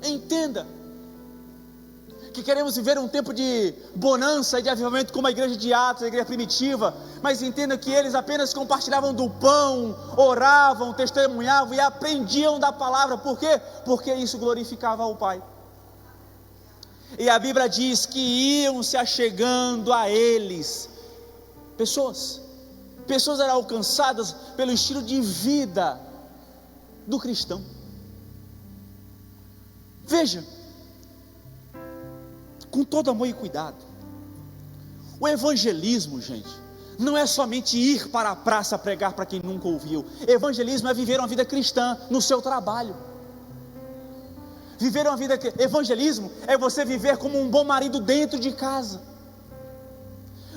Entenda que queremos viver um tempo de bonança e de avivamento como a igreja de Atos, a igreja primitiva, mas entenda que eles apenas compartilhavam do pão, oravam, testemunhavam e aprendiam da palavra. Por quê? Porque isso glorificava ao Pai. E a Bíblia diz que iam se achegando a eles pessoas eram alcançadas pelo estilo de vida do cristão. Veja, com todo amor e cuidado, o evangelismo, gente, não é somente ir para a praça pregar para quem nunca ouviu. Evangelismo é viver uma vida cristã no seu trabalho. Evangelismo é você viver como um bom marido dentro de casa.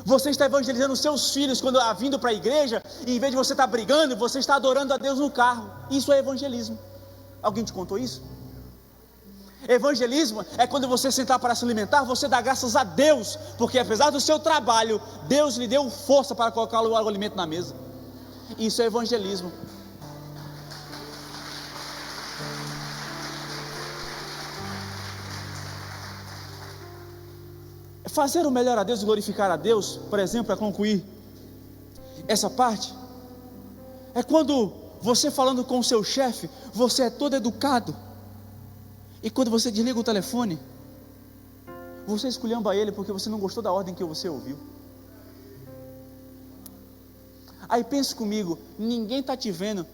Você está evangelizando os seus filhos quando vindo para a igreja, e em vez de você estar brigando, você está adorando a Deus no carro. Isso é evangelismo. Alguém te contou isso? Evangelismo é quando você sentar para se alimentar, você dá graças a Deus, porque apesar do seu trabalho, Deus lhe deu força para colocar o alimento na mesa. Isso é evangelismo. Fazer o melhor a Deus e glorificar a Deus, por exemplo, para concluir essa parte, é quando você falando com o seu chefe, você é todo educado, e quando você desliga o telefone, Você esculhamba ele porque você não gostou da ordem que você ouviu. Aí pense comigo, ninguém está te vendo,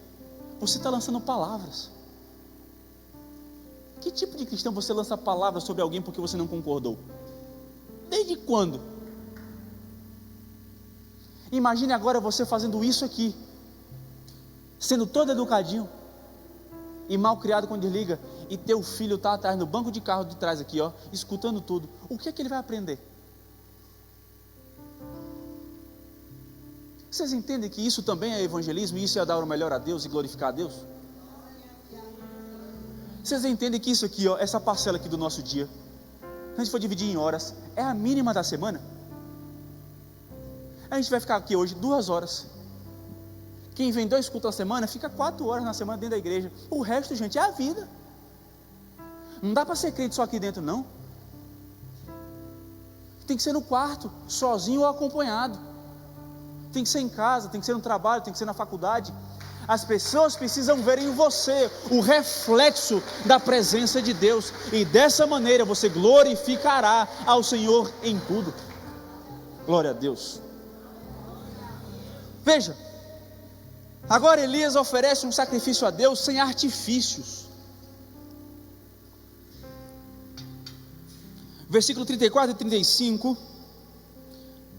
você está lançando palavras. Que tipo de cristão você lança palavras sobre alguém porque você não concordou? Desde quando? Imagine agora você fazendo isso aqui, sendo todo educadinho e mal criado quando desliga, e teu filho está atrás no banco de carro de trás aqui, ó, escutando tudo. O que é que ele vai aprender? Vocês entendem que isso também é evangelismo, e isso é dar o melhor a Deus e glorificar a Deus? Vocês entendem que isso aqui, ó, essa parcela aqui do nosso dia, se a gente for dividir em horas, é a mínima da semana? A gente vai ficar aqui hoje 2 horas. Quem vem 2 cultos na semana, fica 4 horas na semana dentro da igreja. O resto, gente, é a vida. Não dá para ser crente só aqui dentro, não. Tem que ser no quarto, sozinho ou acompanhado. Tem que ser em casa, tem que ser no trabalho, tem que ser na faculdade. As pessoas precisam ver em você o reflexo da presença de Deus, e dessa maneira você glorificará ao Senhor em tudo. Glória a Deus. Veja, agora Elias oferece um sacrifício a Deus sem artifícios. Versículo 34 e 35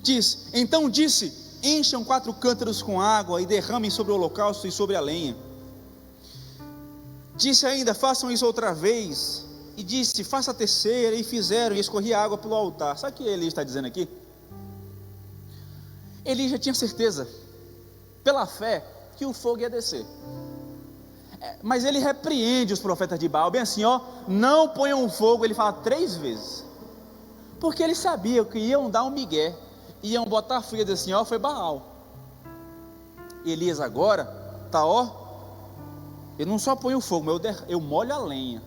diz: então disse: encham 4 cântaros com água e derramem sobre o holocausto e sobre a lenha. Disse ainda: façam isso outra vez. E disse: faça a terceira. E fizeram, e escorria água pelo altar. Sabe o que Elias está dizendo aqui? Elias já tinha certeza, pela fé, que o fogo ia descer. Mas ele repreende os profetas de Baal, bem assim, ó: não ponham fogo. Ele fala 3 vezes, porque ele sabia que iam dar um migué, iam botar frio e dizer assim: ó, foi Baal. Elias agora tá, ó, eu não só ponho o fogo, mas eu molho a lenha.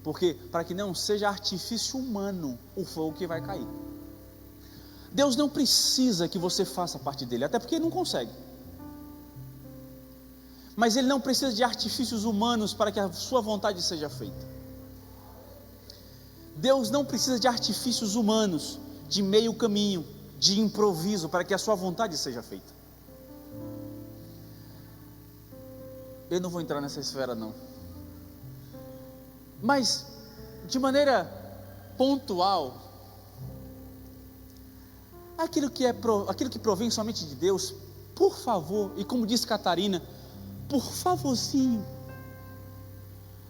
Porque para que não seja artifício humano o fogo que vai cair. Deus não precisa que você faça parte dele, até porque ele não consegue. Mas ele não precisa de artifícios humanos para que a sua vontade seja feita. Deus não precisa de artifícios humanos, de meio caminho, de improviso, para que a sua vontade seja feita. Eu não vou entrar nessa esfera, não. Mas, de maneira pontual, aquilo que provém somente de Deus, por favor, e como disse Catarina, por favorzinho,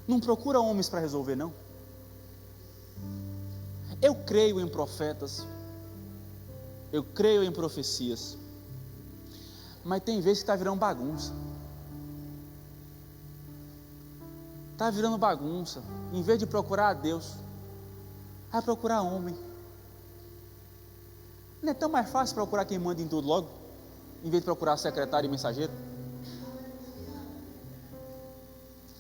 não procura homens para resolver, não. Eu creio em profetas, eu creio em profecias, mas tem vezes que está virando bagunça. Está virando bagunça. Em vez de procurar a Deus, vai procurar homem. Não é tão mais fácil procurar quem manda em tudo logo, em vez de procurar secretário e mensageiro?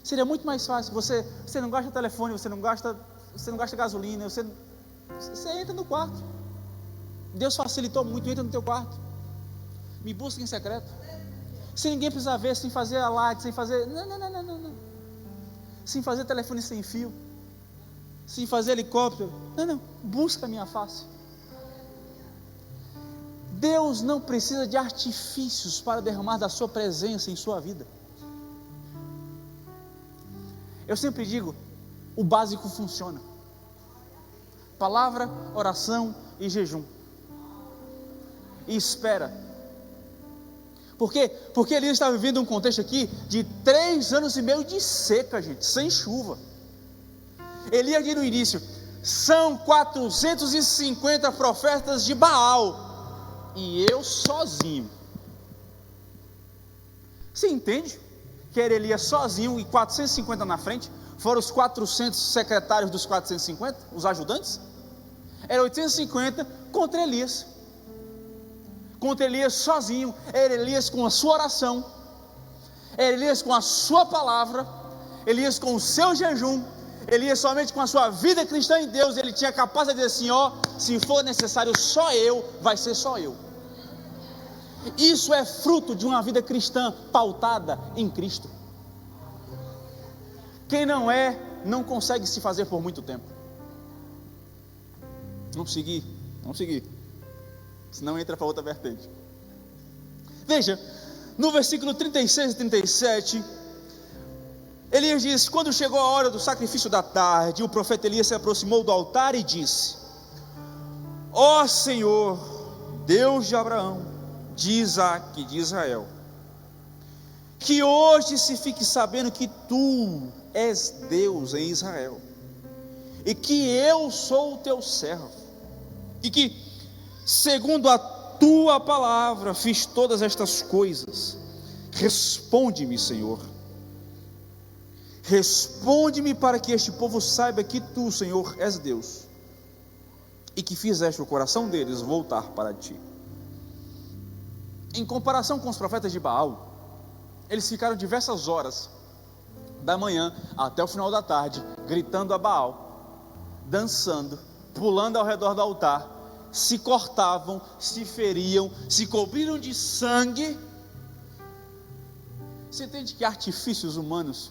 Seria muito mais fácil. Você não gasta telefone, você não gasta gasolina, você entra no quarto. Deus facilitou muito, entra no teu quarto, me busca em secreto, sem ninguém precisar ver, sem fazer a light, sem fazer, não, sem fazer telefone sem fio, sem fazer helicóptero, não, busca a minha face. Deus não precisa de artifícios para derramar da sua presença em sua vida. Eu sempre digo, o básico funciona: palavra, oração e jejum. E espera. Por quê? Porque Elias está vivendo um contexto aqui de 3 anos e meio de seca, gente, sem chuva. Elias diz no início: são 450 profetas de Baal, e eu sozinho. Você entende? Que era Elias sozinho e 450 na frente, foram os 400 secretários dos 450, os ajudantes. Era 850 contra Elias. Contra Elias sozinho. Era Elias com a sua oração, era Elias com a sua palavra, Elias com o seu jejum, Elias somente com a sua vida cristã em Deus. Ele tinha capacidade de dizer assim: ó, se for necessário só eu, vai ser só eu. Isso é fruto de uma vida cristã pautada em Cristo. Quem não é, não consegue se fazer por muito tempo. Vamos seguir. Senão entra para outra vertente. Veja, no versículo 36 e 37, Elias diz: quando chegou a hora do sacrifício da tarde, o profeta Elias se aproximou do altar e disse: ó Senhor, Deus de Abraão, de Isaque e de Israel, que hoje se fique sabendo que tu és Deus em Israel, e que eu sou o teu servo, e que, segundo a tua palavra, fiz todas estas coisas. Responde-me, Senhor, responde-me, para que este povo saiba que tu, Senhor, és Deus, e que fizeste o coração deles voltar para ti. Em comparação com os profetas de Baal, eles ficaram diversas horas da manhã até o final da tarde gritando a Baal, dançando, pulando ao redor do altar, se cortavam, se feriam, se cobriram de sangue. Você entende que artifícios humanos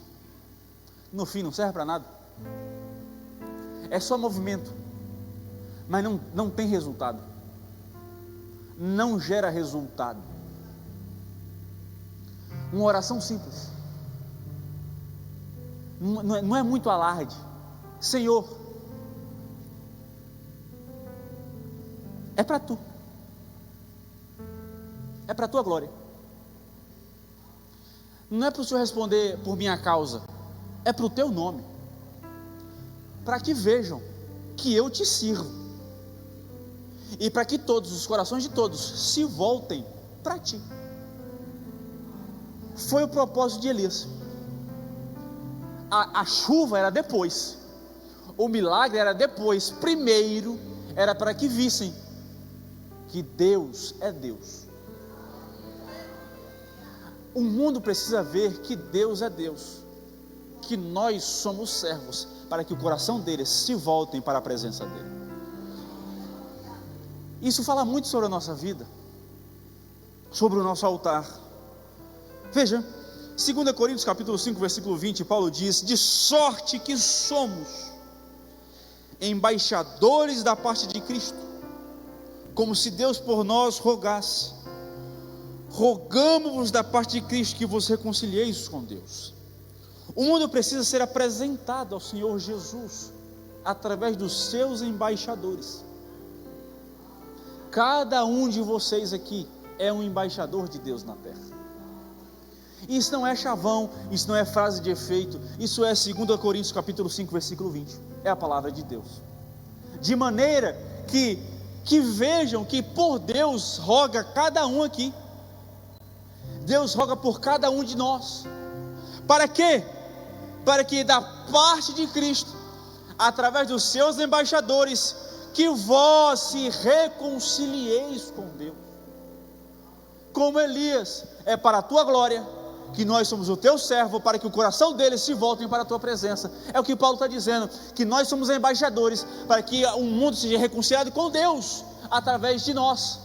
no fim não servem para nada? É só movimento, mas não tem resultado, não gera resultado. Uma oração simples, não é muito alarde. Senhor, é para tu, é para a tua glória, não é para o Senhor responder por minha causa, é para o teu nome, para que vejam que eu te sirvo, e para que todos, os corações de todos se voltem para ti. Foi o propósito de Elias. A chuva era depois, o milagre era depois. Primeiro era para que vissem que Deus é Deus. O mundo precisa ver que Deus é Deus, que nós somos servos, para que o coração deles se voltem para a presença dele. Isso fala muito sobre a nossa vida, sobre o nosso altar. Veja, 2 Coríntios capítulo 5, versículo 20, Paulo diz: de sorte que somos embaixadores da parte de Cristo, como se Deus por nós rogasse. Rogamo-vos da parte de Cristo que vos reconcilieis com Deus. O mundo precisa ser apresentado ao Senhor Jesus através dos seus embaixadores. Cada um de vocês aqui é um embaixador de Deus na terra. Isso não é chavão, isso não é frase de efeito, isso é 2 Coríntios capítulo 5, versículo 20, é a palavra de Deus. De maneira que vejam que por Deus roga cada um aqui, Deus roga por cada um de nós. Para quê? Para que da parte de Cristo, através dos seus embaixadores, que vós se reconcilieis com Deus. Como Elias, é para a tua glória, que nós somos o teu servo, para que o coração deles se voltem para a tua presença. É o que Paulo está dizendo, que nós somos embaixadores, para que o mundo seja reconciliado com Deus, através de nós.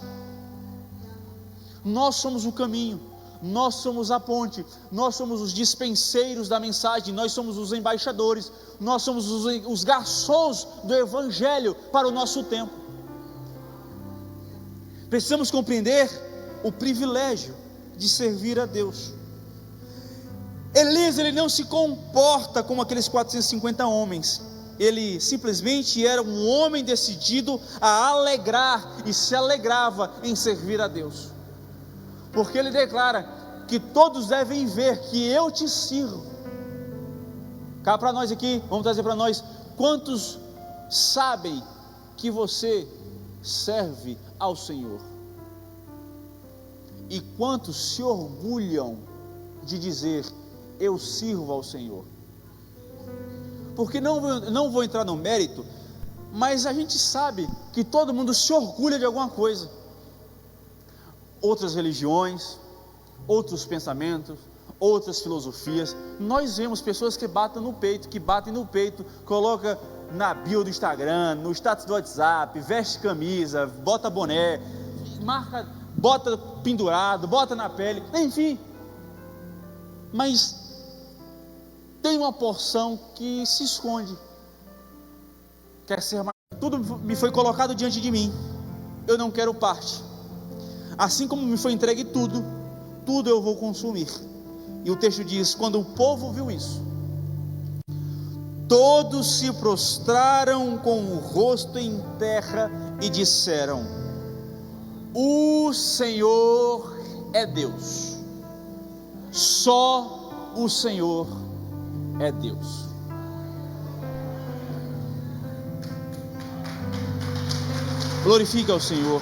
Nós somos o caminho, nós somos a ponte, nós somos os dispenseiros da mensagem, nós somos os embaixadores, nós somos os garçons do evangelho para o nosso tempo. Precisamos compreender o privilégio de servir a Deus. Elias, ele não se comporta como aqueles 450 homens, ele simplesmente era um homem decidido a alegrar, e se alegrava em servir a Deus, porque ele declara que todos devem ver que eu te sirvo. Cá para nós aqui, vamos trazer para nós, quantos sabem que você serve ao Senhor? E quantos se orgulham de dizer: eu sirvo ao Senhor? Porque não vou entrar no mérito, mas a gente sabe que todo mundo se orgulha de alguma coisa. Outras religiões, outros pensamentos, outras filosofias. Nós vemos pessoas que batem no peito, coloca na bio do Instagram, no status do WhatsApp, veste camisa, bota boné, marca, bota pendurado, bota na pele, enfim. Mas tem uma porção que se esconde, quer ser mais tudo me foi colocado diante de mim, eu não quero parte. Assim como me foi entregue tudo, tudo eu vou consumir. E o texto diz: quando o povo viu isso, todos se prostraram com o rosto em terra e disseram: o Senhor é Deus, só o Senhor é Deus. Glorifica ao Senhor.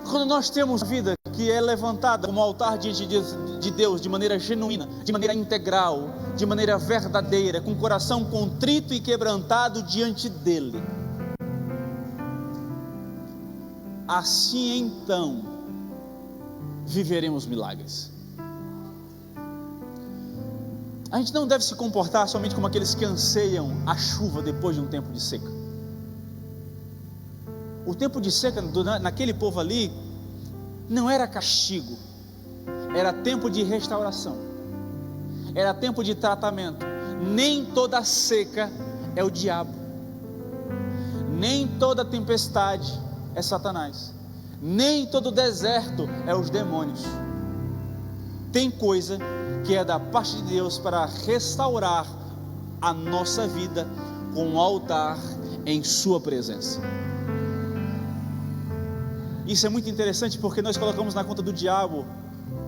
Quando nós temos vida que é levantada como altar diante de Deus, de maneira genuína, de maneira integral, de maneira verdadeira, com o coração contrito e quebrantado diante dele, assim então viveremos milagres. A gente não deve se comportar somente como aqueles que anseiam a chuva depois de um tempo de seca. O tempo de seca naquele povo ali não era castigo, era tempo de restauração, era tempo de tratamento. Nem toda seca é o diabo, nem toda tempestade é Satanás, nem todo deserto é os demônios. Tem coisa que é da parte de Deus para restaurar a nossa vida com um altar em sua presença. Isso é muito interessante, porque nós colocamos na conta do diabo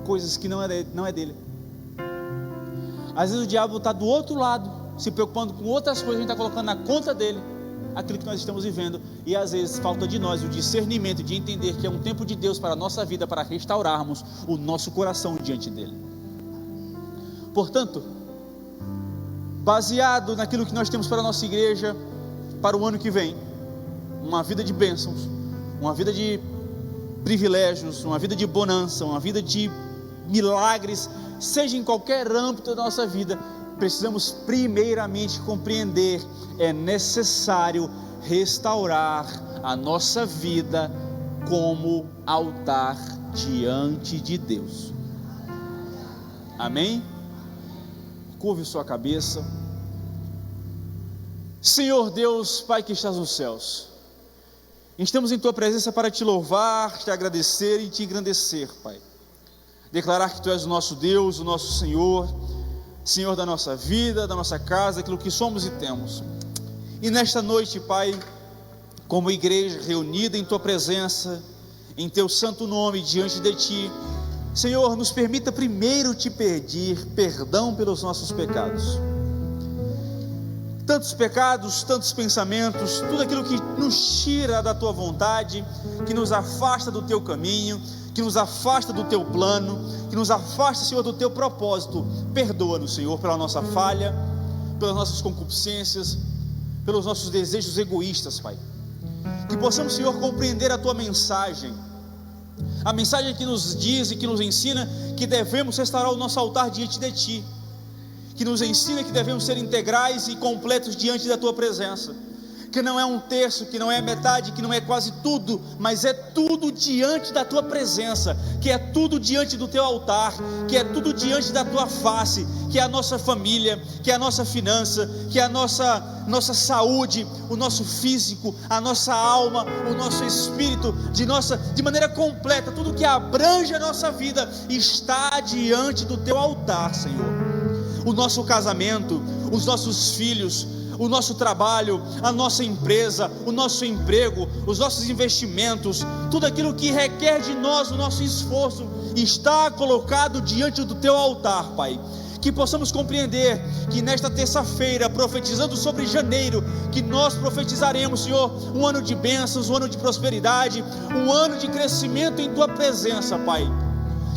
coisas que não é dele. Às vezes o diabo está do outro lado, se preocupando com outras coisas, a gente está colocando na conta dele aquilo que nós estamos vivendo, e às vezes falta de nós o discernimento de entender que é um tempo de Deus para a nossa vida, para restaurarmos o nosso coração diante dele. Portanto, baseado naquilo que nós temos para a nossa igreja, para o ano que vem, uma vida de bênçãos, uma vida de privilégios, uma vida de bonança, uma vida de milagres, seja em qualquer âmbito da nossa vida, precisamos primeiramente compreender: é necessário restaurar a nossa vida como altar diante de Deus. Amém? Curve sua cabeça. Senhor Deus, Pai que estás nos céus, estamos em Tua presença para Te louvar, Te agradecer e Te engrandecer, Pai. Declarar que Tu és o nosso Deus, o nosso Senhor, Senhor da nossa vida, da nossa casa, aquilo que somos e temos. E nesta noite, Pai, como igreja reunida em Tua presença, em Teu santo nome, diante de Ti, Senhor, nos permita primeiro Te pedir perdão pelos nossos pecados. Tantos pecados, tantos pensamentos, tudo aquilo que nos tira da Tua vontade, que nos afasta do Teu caminho, que nos afasta do Teu plano, que nos afasta, Senhor, do Teu propósito. Perdoa-nos, Senhor, pela nossa falha, pelas nossas concupiscências, pelos nossos desejos egoístas, Pai. Que possamos, Senhor, compreender a Tua mensagem, a mensagem que nos diz e que nos ensina que devemos restaurar o nosso altar diante de Ti, que nos ensina que devemos ser integrais e completos diante da Tua presença, que não é um terço, que não é metade, que não é quase tudo, mas é tudo diante da Tua presença, que é tudo diante do Teu altar, que é tudo diante da Tua face, que é a nossa família, que é a nossa finança, que é a nossa saúde, o nosso físico, a nossa alma, o nosso espírito, de maneira completa, tudo que abrange a nossa vida está diante do Teu altar, Senhor. O nosso casamento, os nossos filhos, o nosso trabalho, a nossa empresa, o nosso emprego, os nossos investimentos, tudo aquilo que requer de nós o nosso esforço, está colocado diante do Teu altar, Pai. Que possamos compreender que nesta terça-feira, profetizando sobre janeiro, que nós profetizaremos, Senhor, um ano de bênçãos, um ano de prosperidade, um ano de crescimento em Tua presença, Pai.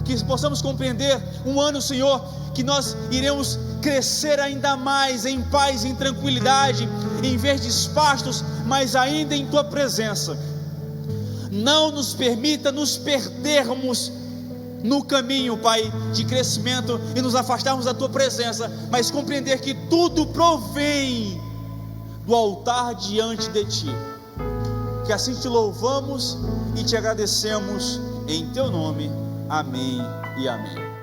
Que possamos compreender um ano, Senhor, que nós iremos crescer ainda mais em paz, em tranquilidade, em verdes pastos, mas ainda em Tua presença. Não nos permita nos perdermos no caminho, Pai, de crescimento e nos afastarmos da Tua presença, mas compreender que tudo provém do altar diante de Ti. Que assim Te louvamos e Te agradecemos em Teu nome. Amém e amém.